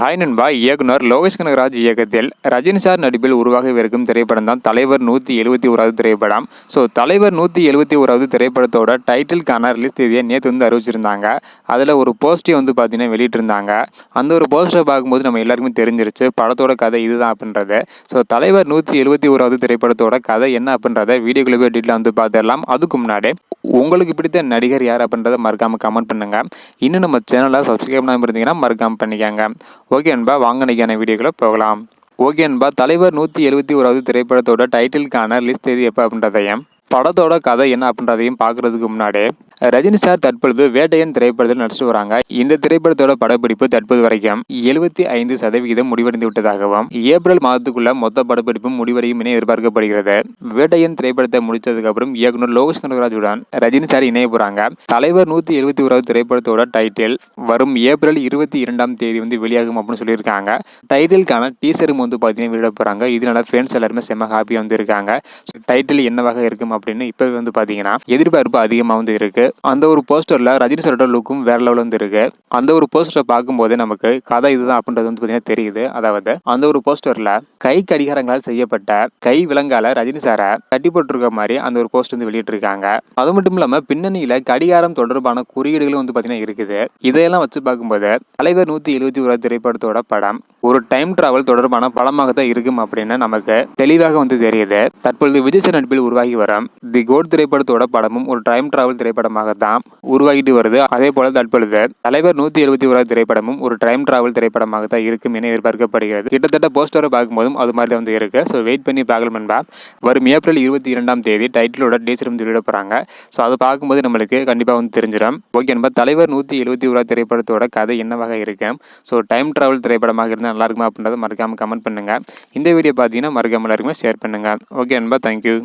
Hi நண்பா. இயக்குனர் லோகேஷ் கனகராஜ் இயக்கத்தில் ரஜினி சார் நடிப்பில் உருவாகவிருக்கும் திரைப்படம் தான் தலைவர் 171வது திரைப்படம். தலைவர் 171வது திரைப்படத்தோட டைட்டிலுக்கான ரிலீஸ் தேதியை நேற்று அறிவிச்சிருந்தாங்க. அதில் ஒரு போஸ்டரை பார்த்தீங்கன்னா வெளியிட்டிருந்தாங்க. அந்த ஒரு போஸ்டரை பார்க்கும்போது நம்ம எல்லாருக்குமே தெரிஞ்சிருச்சு படத்தோட கதை இதுதான் அப்படின்றது. தலைவர் 171வது திரைப்படத்தோட கதை என்ன அப்படின்றத வீடியோக்குள்ளே போய் டீட்டெயிலாக பார்த்துடலாம். அதுக்கு முன்னாடி உங்களுக்கு பிடித்த நடிகர் யார் அப்படின்றத மறக்காமல் கமெண்ட் பண்ணுங்க. இன்னும் நம்ம சேனலை சப்ஸ்கிரைப் பண்ணாமல் இருந்தீங்கன்னா மறக்காமல் பண்ணிக்கோங்க. ஓகே அன்பா, வாங்க நிற்கான வீடியோக்குள்ள போகலாம். ஓகே அன்பா, தலைவர் 171வது திரைப்படத்தோட டைட்டிலுக்கான ரிலீஸ் தேதி எப்போ அப்படின்றதையும் படத்தோட கதை என்ன அப்படின்றதையும் பார்க்கறதுக்கு முன்னாடி ரஜினி சார் தற்பொழுது வேட்டையன் திரைப்படத்தில் நடிச்சு வராங்க. இந்த திரைப்படத்தோட படப்பிடிப்பு தற்போது வரைக்கும் 75% முடிவடைந்து விட்டதாகவும் ஏப்ரல் மாதத்துக்குள்ள மொத்த படப்பிடிப்பும் முடிவடையும் என எதிர்பார்க்கப்படுகிறது. வேட்டையன் திரைப்படத்தை முடிச்சதுக்கு அப்புறம் இயக்குனர் லோகேஷ் கனகராஜுடன் ரஜினி சார் இணைய போறாங்க. தலைவர் 171வது திரைப்படத்தோட டைட்டில் வரும் ஏப்ரல் 22ஆம் தேதி வெளியாகும் அப்படின்னு சொல்லியிருக்காங்க. டைட்டிலுக்கான டீசரும் பார்த்தீங்கன்னா வெளியிட போறாங்க. இதனால ஃபேன்ஸ் எல்லாருமே செம்ம ஹாப்பியா இருக்காங்க. டைட்டில் என்னவாக இருக்கும் அப்படின்னு இப்பவே பார்த்தீங்கன்னா எதிர்பார்ப்பு அதிகமாக இருக்கு. அந்த ஒரு போஸ்டர்ல ரஜினி சாரோட லுக்கும் வேற லெவல்ல இருக்கு. அந்த ஒரு போஸ்டரை பார்க்கும்போது நமக்கு கதை இதுதான் அப்படின்றது பார்த்தீங்கன்னா தெரியுது. அதாவது அந்த ஒரு போஸ்டர்ல கை கடிகாரங்களால் செய்யப்பட்ட கை விலங்கால ரஜினி சாரை கட்டி போட்டிருக்க மாதிரி அந்த ஒரு போஸ்டர் வெளியிட்டிருக்காங்க. அது மட்டும் இல்லாம பின்னணியில கடிகாரம் தொடர்பான குறியீடுகளும் பார்த்தீங்கன்னா இருக்குது. இதையெல்லாம் வச்சு பார்க்கும்போது தலைவர் 171 திரைப்படத்தோட படம் ஒரு டைம் டிராவல் தொடர்பான படமாக தான் இருக்கும் அப்படின்னு நமக்கு தெளிவாக தெரியுது. தற்பொழுது விஜய் சார் நடிப்பில் உருவாகி வரும் தி கோட் திரைப்படத்தோட படமும் ஒரு டைம் டிராவல் திரைப்படமாக தான் உருவாகிட்டு வருது. அதே போல தற்பொழுது தலைவர் 171 திரைப்படமும் ஒரு டைம் டிராவல் திரைப்படமாக தான் இருக்கும் என எதிர்பார்க்கப்படுகிறது. கிட்டத்தட்ட போஸ்டரை பார்க்கும்போதும் அது மாதிரி தான் இருக்கு. வெயிட் பண்ணி பார்க்கலாம்னா வரும் ஏப்ரல் 22ஆம் தேதி டைட்டிலோட டீச்சரும் வெளியிட போறாங்க. அதை பார்க்கும்போது நம்மளுக்கு கண்டிப்பாக தெரிஞ்சிடும். ஓகே நண்பா, தலைவர் 171 திரைப்படத்தோட கதை என்னவாக இருக்கும், டைம் டிராவல் திரைப்படமாக இருந்தால் நல்லா இருக்குமா அப்படின்றத மறக்காம கமெண்ட் பண்ணுங்க. இந்த வீடியோ பார்த்தீங்கன்னா மறக்காம எல்லாருக்குமே ஷேர் பண்ணுங்க. ஓகே நண்பா, தேங்க்யூ.